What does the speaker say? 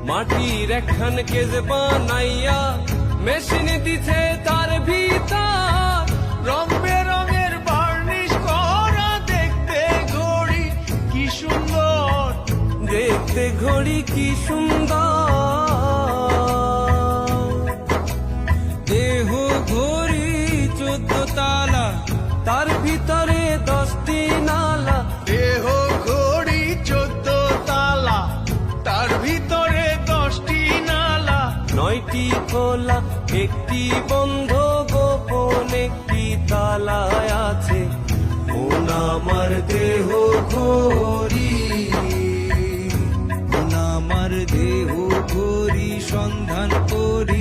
মাটির একখান কেজ বানাইয়া মেশিন দিছে তার ভিতর, রং বেরঙের বার্নিশ করা দেখতে ঘড়ি কি সুন্দর, দেখতে ঘড়ি কি সুন্দর। দেহ ঘড়ি 14 তালা, তার ভিতরে 10টি নালা। দেহ ঘড়ি 14 তালা, তার ভিতরে 10টি নালা। 9টি খোলা, 1টি বন্ধ, গোপন 1টি তালায় আছে মন আমার দেহ ঘড়ি। মন আমার দেহ ঘড়ি সন্ধান করি